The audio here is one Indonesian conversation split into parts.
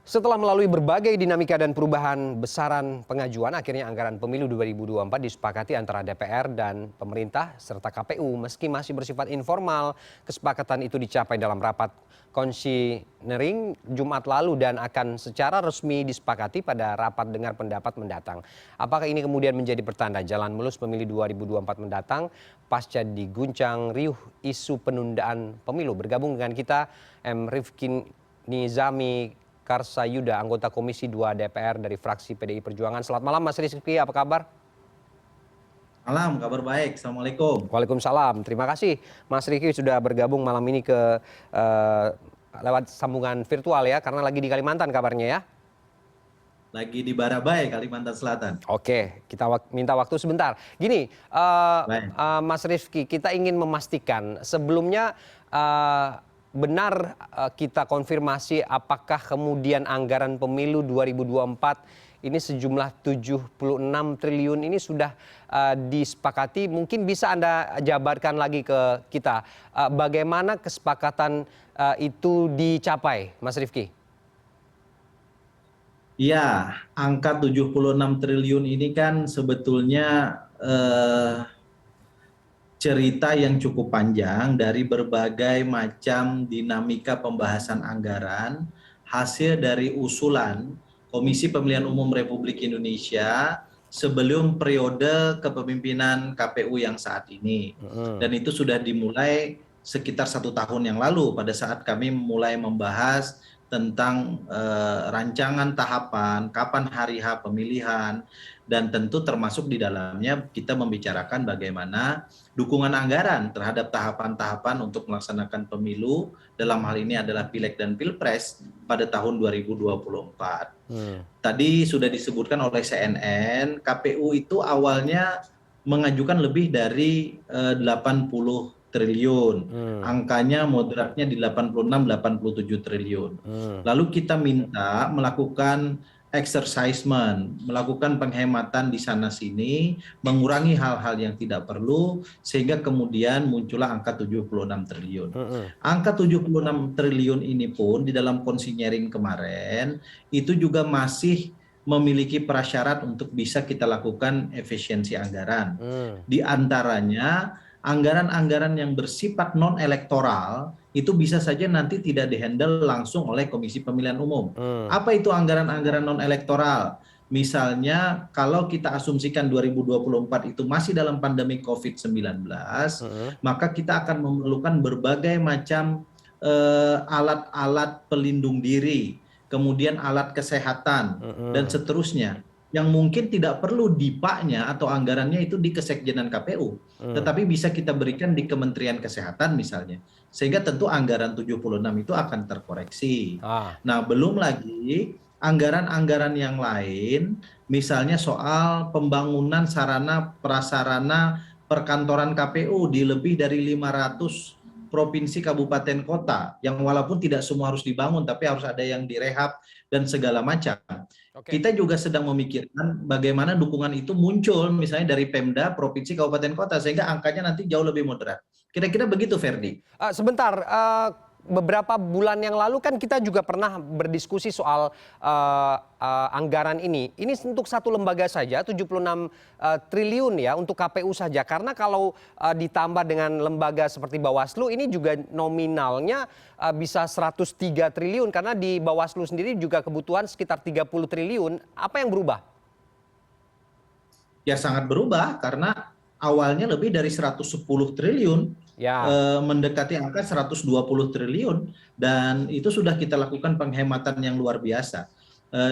Setelah melalui berbagai dinamika dan perubahan besaran pengajuan, akhirnya anggaran pemilu 2024 disepakati antara DPR dan pemerintah serta KPU. Meski masih bersifat informal, kesepakatan itu dicapai dalam rapat konsinyering Jumat lalu dan akan secara resmi disepakati pada rapat dengar pendapat mendatang. Apakah ini kemudian menjadi pertanda jalan mulus pemilu 2024 mendatang pasca diguncang riuh isu penundaan pemilu? Bergabung dengan kita Rifkin Nizami Karsayuda, anggota Komisi 2 DPR dari fraksi PDI Perjuangan. Selamat malam Mas Rizky, apa kabar? Malam, kabar baik. Assalamualaikum. Waalaikumsalam. Terima kasih Mas Rizky sudah bergabung malam ini lewat sambungan virtual ya, karena lagi di Kalimantan kabarnya ya. Lagi di Barabai, Kalimantan Selatan. Oke, kita minta waktu sebentar. Gini, Baik. Mas Rizky, kita ingin memastikan sebelumnya benar kita konfirmasi apakah kemudian anggaran pemilu 2024 ini sejumlah 76 triliun ini sudah disepakati. Mungkin bisa Anda jabarkan lagi ke kita bagaimana kesepakatan itu dicapai, Mas Rifki? Iya, angka 76 triliun ini kan sebetulnya cerita yang cukup panjang dari berbagai macam dinamika pembahasan anggaran, hasil dari usulan Komisi Pemilihan Umum Republik Indonesia sebelum periode kepemimpinan KPU yang saat ini. Dan itu sudah dimulai sekitar 1 tahun yang lalu pada saat kami mulai membahas tentang rancangan tahapan, kapan hari H pemilihan, dan tentu termasuk di dalamnya kita membicarakan bagaimana dukungan anggaran terhadap tahapan-tahapan untuk melaksanakan pemilu, dalam hal ini adalah Pileg dan Pilpres pada tahun 2024. Tadi sudah disebutkan oleh CNN, KPU itu awalnya mengajukan lebih dari 80 triliun. Angkanya moderatnya di 86-87 triliun. Lalu kita minta melakukan exercisement, melakukan penghematan di sana sini, mengurangi hal-hal yang tidak perlu, sehingga kemudian muncullah angka 76 triliun. Angka 76 triliun ini pun di dalam konsinyering kemarin, itu juga masih memiliki prasyarat untuk bisa kita lakukan efisiensi anggaran. Di antaranya, anggaran-anggaran yang bersifat non-elektoral itu bisa saja nanti tidak dihandle langsung oleh Komisi Pemilihan Umum. Apa itu anggaran-anggaran non-elektoral? Misalnya kalau kita asumsikan 2024 itu masih dalam pandemi COVID-19, maka kita akan memerlukan berbagai macam alat-alat pelindung diri, kemudian alat kesehatan, dan seterusnya, yang mungkin tidak perlu dipaknya atau anggarannya itu di Kesekjenan KPU, tetapi bisa kita berikan di Kementerian Kesehatan misalnya, sehingga tentu anggaran 76 itu akan terkoreksi. Nah, belum lagi anggaran-anggaran yang lain, misalnya soal pembangunan sarana prasarana perkantoran KPU di lebih dari 500 provinsi, kabupaten, kota, yang walaupun tidak semua harus dibangun, tapi harus ada yang direhab dan segala macam. Kita juga sedang memikirkan bagaimana dukungan itu muncul misalnya dari Pemda, provinsi, kabupaten, kota, sehingga angkanya nanti jauh lebih moderat. Kira-kira begitu, Ferdi. Sebentar, beberapa bulan yang lalu kan kita juga pernah berdiskusi soal anggaran ini. Ini untuk satu lembaga saja 76 triliun ya untuk KPU saja. Karena kalau ditambah dengan lembaga seperti Bawaslu ini juga nominalnya bisa 103 triliun karena di Bawaslu sendiri juga kebutuhan sekitar 30 triliun. Apa yang berubah? Ya sangat berubah karena awalnya lebih dari 110 triliun, mendekati angka 120 triliun, dan itu sudah kita lakukan penghematan yang luar biasa.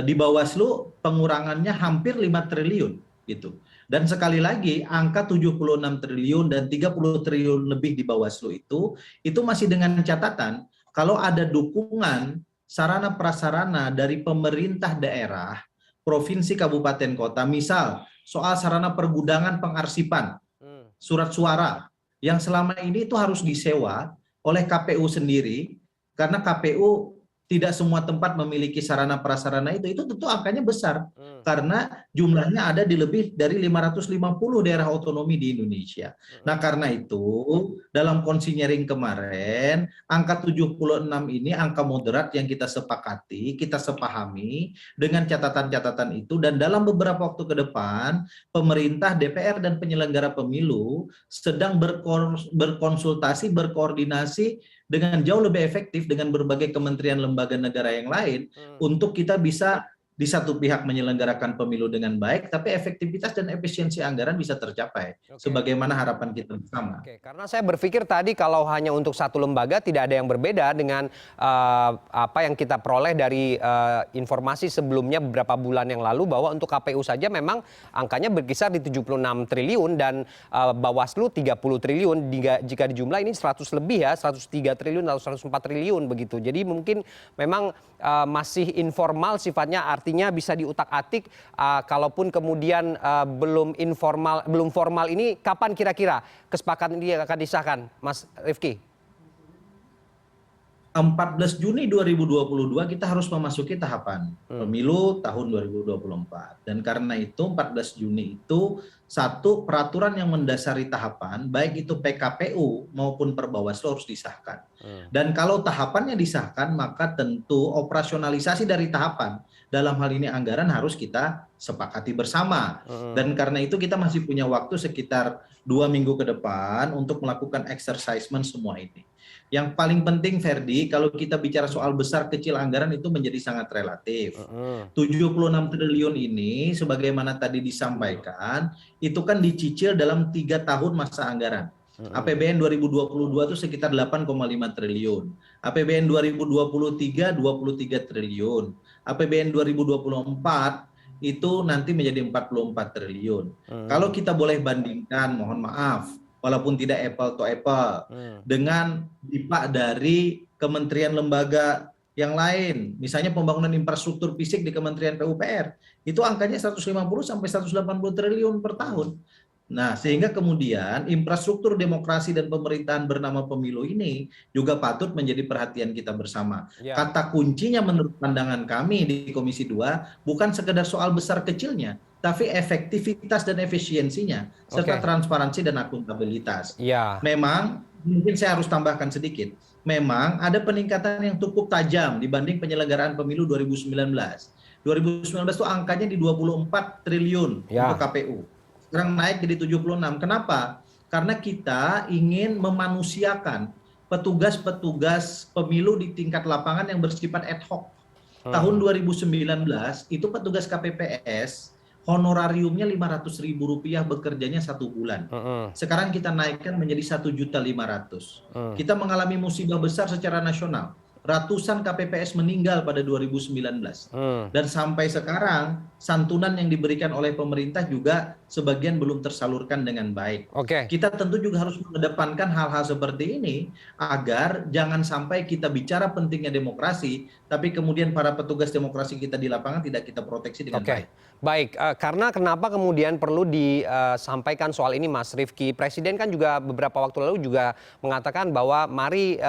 Di Bawaslu pengurangannya hampir 5 triliun gitu. Dan sekali lagi angka 76 triliun dan 30 triliun lebih di Bawaslu itu masih dengan catatan kalau ada dukungan sarana prasarana dari pemerintah daerah, provinsi, kabupaten, kota, misal soal sarana pergudangan pengarsipan, surat suara, yang selama ini itu harus disewa oleh KPU sendiri, karena KPU tidak semua tempat memiliki sarana prasarana itu tentu angkanya besar karena jumlahnya ada di lebih dari 550 daerah otonomi di Indonesia. Nah, karena itu dalam konsinyering kemarin angka 76 ini angka moderat yang kita sepakati, kita sepahami dengan catatan-catatan itu, dan dalam beberapa waktu ke depan pemerintah, DPR dan penyelenggara pemilu sedang berkonsultasi, berkoordinasi dengan jauh lebih efektif dengan berbagai kementerian lembaga negara yang lain untuk kita bisa di satu pihak menyelenggarakan pemilu dengan baik, tapi efektivitas dan efisiensi anggaran bisa tercapai sebagaimana harapan kita bersama. Oke, karena saya berpikir tadi kalau hanya untuk satu lembaga tidak ada yang berbeda dengan apa yang kita peroleh dari informasi sebelumnya beberapa bulan yang lalu, bahwa untuk KPU saja memang angkanya berkisar di 76 triliun dan Bawaslu 30 triliun. Jika dijumlah ini 100 lebih ya, 103 triliun atau 104 triliun begitu. Jadi mungkin memang masih informal sifatnya, artinya bisa diutak-atik. Kalaupun kemudian belum formal ini, kapan kira-kira kesepakatan ini akan disahkan, Mas Rifki? 14 Juni 2022 kita harus memasuki tahapan pemilu tahun 2024. Dan karena itu 14 Juni itu satu peraturan yang mendasari tahapan, baik itu PKPU maupun Perbawaslu harus disahkan. Dan kalau tahapannya disahkan, maka tentu operasionalisasi dari tahapan, dalam hal ini anggaran, harus kita sepakati bersama. Dan karena itu kita masih punya waktu sekitar 2 minggu ke depan untuk melakukan exercisement semua ini. Yang paling penting, Ferdi, kalau kita bicara soal besar kecil anggaran itu menjadi sangat relatif. 76 triliun ini sebagaimana tadi disampaikan, itu kan dicicil dalam 3 tahun masa anggaran. APBN 2022 itu sekitar 8,5 triliun. APBN 2023 23 triliun. APBN 2024 itu nanti menjadi 44 triliun. Kalau kita boleh bandingkan, mohon maaf, walaupun tidak apple to apple, dengan BIPA dari kementerian lembaga yang lain, misalnya pembangunan infrastruktur fisik di Kementerian PUPR, itu angkanya 150 sampai 180 triliun per tahun. Nah, sehingga kemudian infrastruktur demokrasi dan pemerintahan bernama pemilu ini juga patut menjadi perhatian kita bersama. Kata kuncinya menurut pandangan kami di Komisi 2 bukan sekedar soal besar kecilnya, tapi efektivitas dan efisiensinya, serta transparansi dan akuntabilitas. Memang, mungkin saya harus tambahkan sedikit, memang ada peningkatan yang cukup tajam dibanding penyelenggaraan pemilu 2019. 2019 itu angkanya di 24 triliun untuk KPU. Sekarang naik jadi 76. Kenapa? Karena kita ingin memanusiakan petugas-petugas pemilu di tingkat lapangan yang bersifat ad hoc. Tahun 2019 itu petugas KPPS honorariumnya Rp500.000 bekerjanya 1 bulan. Sekarang kita naikkan menjadi Rp1.500.000. Kita mengalami musibah besar secara nasional. Ratusan KPPS meninggal pada 2019. Dan sampai sekarang santunan yang diberikan oleh pemerintah juga sebagian belum tersalurkan dengan baik. Kita tentu juga harus mengedepankan hal-hal seperti ini agar jangan sampai kita bicara pentingnya demokrasi, tapi kemudian para petugas demokrasi kita di lapangan tidak kita proteksi dengan baik. Baik, karena kenapa kemudian perlu disampaikan soal ini, Mas Rifki? Presiden kan juga beberapa waktu lalu juga mengatakan bahwa mari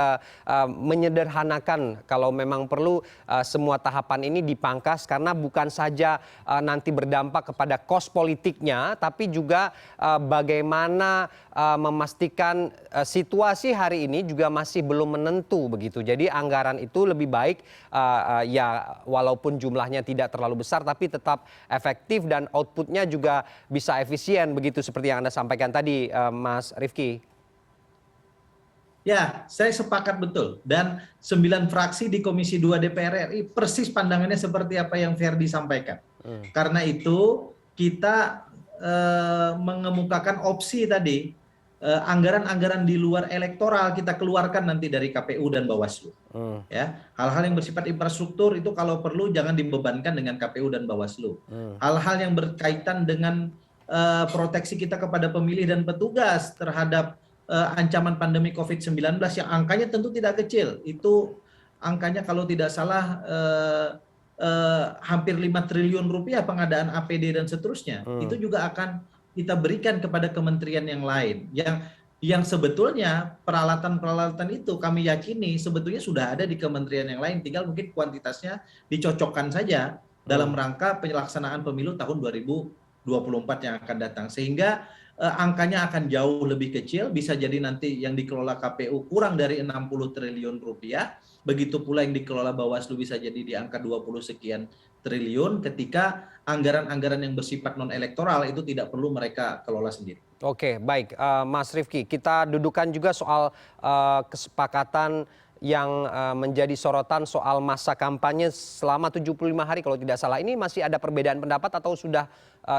menyederhanakan kalau memang perlu semua tahapan ini dipangkas, karena bukan saja nanti berdampak kepada kos politiknya, tapi juga bagaimana memastikan situasi hari ini juga masih belum menentu begitu. Jadi anggaran itu lebih baik ya walaupun jumlahnya tidak terlalu besar, tapi tetap efektif dan outputnya juga bisa efisien begitu seperti yang Anda sampaikan tadi, Mas Rifki. Ya, saya sepakat betul. Dan 9 fraksi di Komisi 2 DPR RI persis pandangannya seperti apa yang Ferdi sampaikan. Karena itu kita mengemukakan opsi tadi, anggaran-anggaran di luar elektoral kita keluarkan nanti dari KPU dan Bawaslu. Ya, hal-hal yang bersifat infrastruktur itu kalau perlu jangan dibebankan dengan KPU dan Bawaslu. Hal-hal yang berkaitan dengan proteksi kita kepada pemilih dan petugas terhadap ancaman pandemi COVID-19 yang angkanya tentu tidak kecil. Itu angkanya kalau tidak salah hampir 5 triliun rupiah pengadaan APD dan seterusnya. Itu juga akan kita berikan kepada kementerian yang lain. Yang yang sebetulnya peralatan-peralatan itu kami yakini sebetulnya sudah ada di kementerian yang lain, tinggal mungkin kuantitasnya dicocokkan saja dalam Hmm. rangka penyelaksanaan pemilu tahun 2024 yang akan datang. Sehingga angkanya akan jauh lebih kecil, bisa jadi nanti yang dikelola KPU kurang dari 60 triliun rupiah, begitu pula yang dikelola Bawaslu bisa jadi di angka 20 sekian triliun ketika anggaran-anggaran yang bersifat non elektoral itu tidak perlu mereka kelola sendiri. Oke, baik, Mas Rifki, kita dudukan juga soal kesepakatan yang menjadi sorotan soal masa kampanye selama 75 hari kalau tidak salah. Ini masih ada perbedaan pendapat atau sudah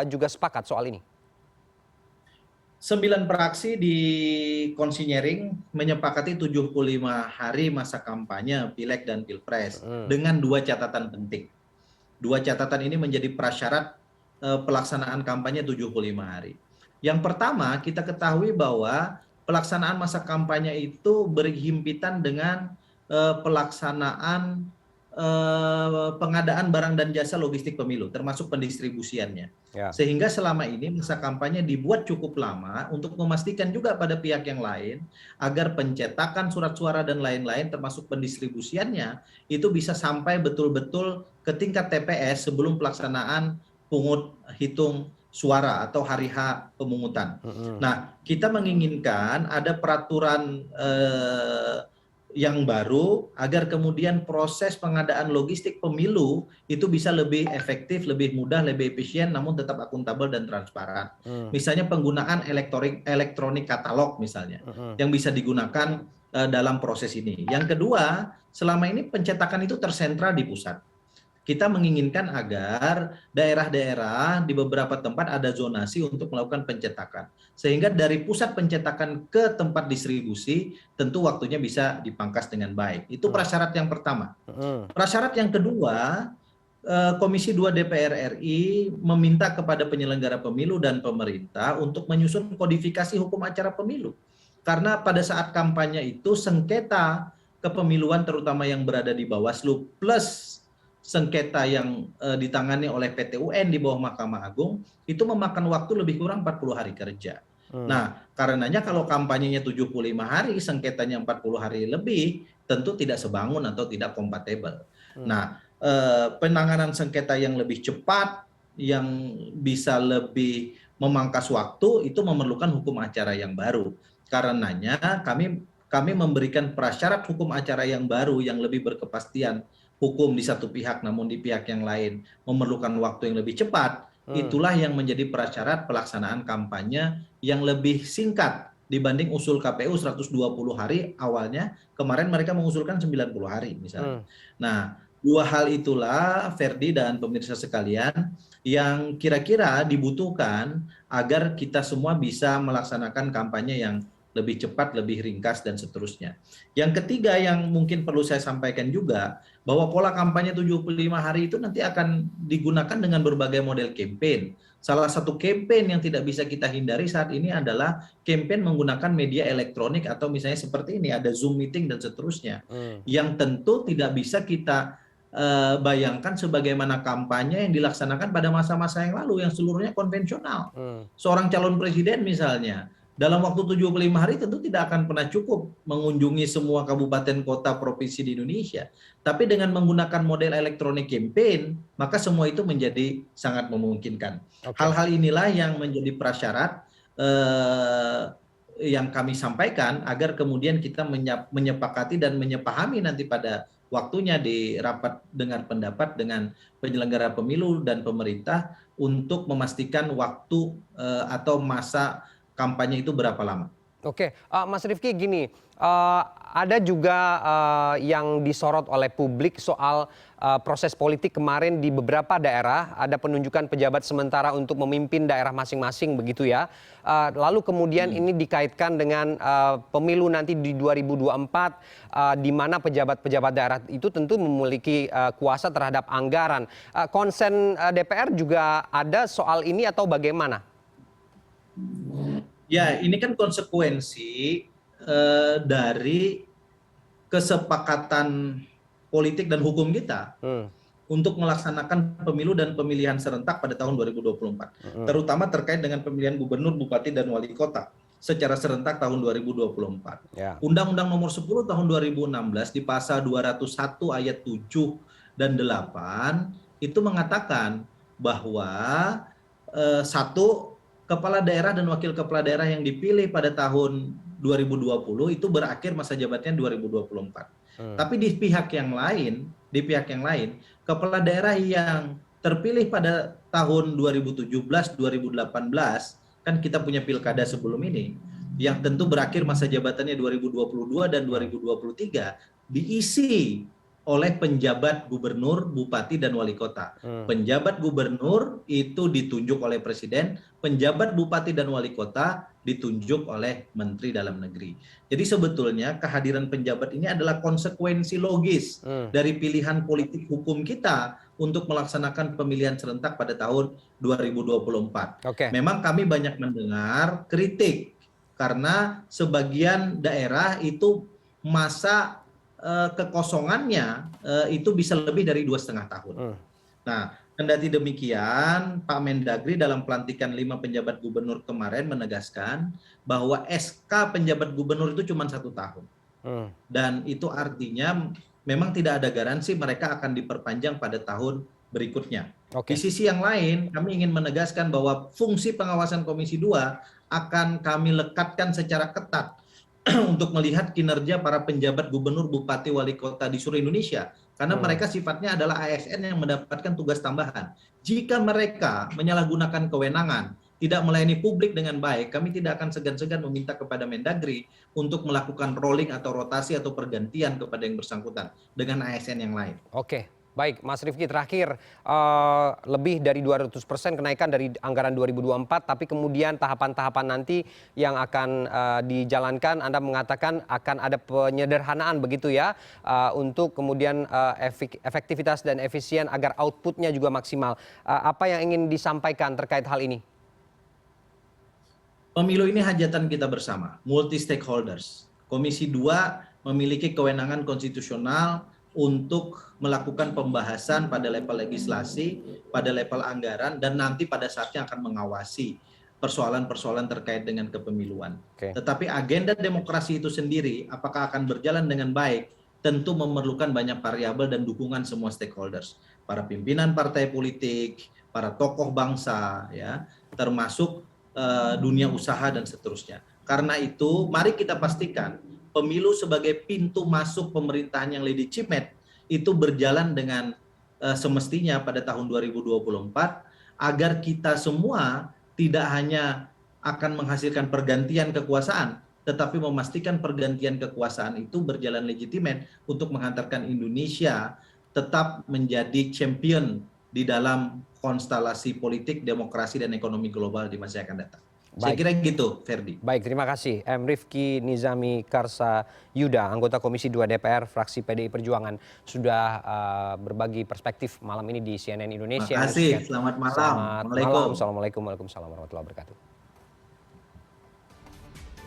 juga sepakat soal ini? 9 praksi di konsinyering menyepakati 75 hari masa kampanye Pileg dan Pilpres Mhm. dengan dua catatan penting. Dua catatan ini menjadi prasyarat pelaksanaan kampanye 75 hari. Yang pertama, kita ketahui bahwa pelaksanaan masa kampanye itu berhimpitan dengan pelaksanaan pengadaan barang dan jasa logistik pemilu, termasuk pendistribusiannya. Ya. Sehingga selama ini masa kampanye dibuat cukup lama untuk memastikan juga pada pihak yang lain agar pencetakan surat suara dan lain-lain termasuk pendistribusiannya itu bisa sampai betul-betul ke tingkat TPS sebelum pelaksanaan pungut hitung suara atau hari H pemungutan. Mhm. Nah, kita menginginkan ada peraturan yang baru agar kemudian proses pengadaan logistik pemilu itu bisa lebih efektif, lebih mudah, lebih efisien, namun tetap akuntabel dan transparan. Mhm. Misalnya penggunaan elektronik katalog misalnya, Mhm. yang bisa digunakan dalam proses ini. Yang kedua, selama ini pencetakan itu tersentra di pusat. Kita menginginkan agar daerah-daerah di beberapa tempat ada zonasi untuk melakukan pencetakan. Sehingga dari pusat pencetakan ke tempat distribusi, tentu waktunya bisa dipangkas dengan baik. Itu Mhm. prasyarat yang pertama. Mhm. Prasyarat yang kedua, Komisi 2 DPR RI meminta kepada penyelenggara pemilu dan pemerintah untuk menyusun kodifikasi hukum acara pemilu. Karena pada saat kampanye itu sengketa kepemiluan terutama yang berada di Bawaslu plus sengketa yang ditangani oleh PT UN di bawah Mahkamah Agung itu memakan waktu lebih kurang 40 hari kerja. Mhm. Nah, karenanya kalau kampanyenya 75 hari, sengketanya 40 hari lebih, tentu tidak sebangun atau tidak kompatibel. Mhm. Nah, penanganan sengketa yang lebih cepat, yang bisa lebih memangkas waktu, itu memerlukan hukum acara yang baru. Karenanya kami memberikan prasyarat hukum acara yang baru yang lebih berkepastian hukum di satu pihak namun di pihak yang lain memerlukan waktu yang lebih cepat, Mhm. itulah yang menjadi prasyarat pelaksanaan kampanye yang lebih singkat dibanding usul KPU 120 hari awalnya, kemarin mereka mengusulkan 90 hari misalnya. Mhm. Nah, dua hal itulah Ferdi dan pemirsa sekalian yang kira-kira dibutuhkan agar kita semua bisa melaksanakan kampanye yang lebih cepat, lebih ringkas dan seterusnya. Yang ketiga yang mungkin perlu saya sampaikan juga bahwa pola kampanye 75 hari itu nanti akan digunakan dengan berbagai model campaign. Salah satu campaign yang tidak bisa kita hindari saat ini adalah campaign menggunakan media elektronik atau misalnya seperti ini ada Zoom meeting dan seterusnya. Mhm. Yang tentu tidak bisa kita bayangkan sebagaimana kampanye yang dilaksanakan pada masa-masa yang lalu yang seluruhnya konvensional. Mhm. Seorang calon presiden misalnya dalam waktu 75 hari tentu tidak akan pernah cukup mengunjungi semua kabupaten kota provinsi di Indonesia. Tapi dengan menggunakan model elektronik campaign, maka semua itu menjadi sangat memungkinkan. Oke. Hal-hal inilah yang menjadi prasyarat yang kami sampaikan agar kemudian kita menyepakati dan menyepahami nanti pada waktunya di rapat dengar pendapat dengan penyelenggara pemilu dan pemerintah untuk memastikan waktu atau masa kampanye itu berapa lama. Oke, Mas Rifki gini, ada juga yang disorot oleh publik soal proses politik kemarin di beberapa daerah, ada penunjukan pejabat sementara untuk memimpin daerah masing-masing begitu ya. Lalu kemudian ini dikaitkan dengan pemilu nanti di 2024, di mana pejabat-pejabat daerah itu tentu memiliki kuasa terhadap anggaran. Konsen DPR juga ada soal ini atau bagaimana? Ya, ini kan konsekuensi dari kesepakatan politik dan hukum kita Hmm. untuk melaksanakan pemilu dan pemilihan serentak pada tahun 2024, Hmm. terutama terkait dengan pemilihan gubernur, bupati, dan wali kota. secara serentak tahun 2024. Ya. Undang-Undang Nomor 10 tahun 2016 di pasal 201 ayat 7 dan 8 itu mengatakan bahwa satu, kepala daerah dan wakil kepala daerah yang dipilih pada tahun 2020 itu berakhir masa jabatannya 2024. Tapi di pihak yang lain, kepala daerah yang terpilih pada tahun 2017, 2018, kan kita punya pilkada sebelum ini, yang tentu berakhir masa jabatannya 2022 dan 2023, diisi oleh penjabat gubernur, bupati, dan wali kota. Penjabat gubernur itu ditunjuk oleh presiden, penjabat bupati dan wali kota ditunjuk oleh menteri dalam negeri. Jadi sebetulnya kehadiran penjabat ini adalah konsekuensi logis dari pilihan politik hukum kita untuk melaksanakan pemilihan serentak pada tahun 2024. Memang kami banyak mendengar kritik karena sebagian daerah itu masa kekosongannya itu bisa lebih dari 2,5 tahun. Nah, kendati demikian, Pak Mendagri dalam pelantikan 5 penjabat gubernur kemarin menegaskan bahwa SK penjabat gubernur itu cuma 1 tahun. Dan itu artinya memang tidak ada garansi mereka akan diperpanjang pada tahun berikutnya. Di sisi yang lain, kami ingin menegaskan bahwa fungsi pengawasan Komisi 2 akan kami lekatkan secara ketat untuk melihat kinerja para penjabat gubernur, bupati, wali kota di seluruh Indonesia. Karena mereka sifatnya adalah ASN yang mendapatkan tugas tambahan. Jika mereka menyalahgunakan kewenangan, tidak melayani publik dengan baik, kami tidak akan segan-segan meminta kepada Mendagri untuk melakukan rolling atau rotasi atau pergantian kepada yang bersangkutan dengan ASN yang lain. Oke. Baik, Mas Rifki, terakhir lebih dari 200% kenaikan dari anggaran 2024, tapi kemudian tahapan-tahapan nanti yang akan dijalankan, Anda mengatakan akan ada penyederhanaan begitu ya, untuk kemudian efektivitas dan efisien agar outputnya juga maksimal. Apa yang ingin disampaikan terkait hal ini? Pemilu ini hajatan kita bersama, multi stakeholders. Komisi 2 memiliki kewenangan konstitusional untuk melakukan pembahasan pada level legislasi, pada level anggaran, dan nanti pada saatnya akan mengawasi persoalan-persoalan terkait dengan kepemiluan. Tetapi agenda demokrasi itu sendiri, apakah akan berjalan dengan baik, tentu memerlukan banyak variabel dan dukungan semua stakeholders. Para pimpinan partai politik, para tokoh bangsa, ya, termasuk dunia usaha dan seterusnya. Karena itu, mari kita pastikan pemilu sebagai pintu masuk pemerintahan yang legitimate itu berjalan dengan semestinya pada tahun 2024 agar kita semua tidak hanya akan menghasilkan pergantian kekuasaan, tetapi memastikan pergantian kekuasaan itu berjalan legitimate untuk menghantarkan Indonesia tetap menjadi champion di dalam konstelasi politik, demokrasi, dan ekonomi global di masa yang akan datang. Saya kira gitu, Ferdi. Baik, terima kasih. M. Rifki Nizami Karsayuda, anggota Komisi 2 DPR, fraksi PDI Perjuangan, sudah berbagi perspektif malam ini di CNN Indonesia. Terima kasih, selamat malam. Selamat malam. Assalamualaikum warahmatullahi wabarakatuh.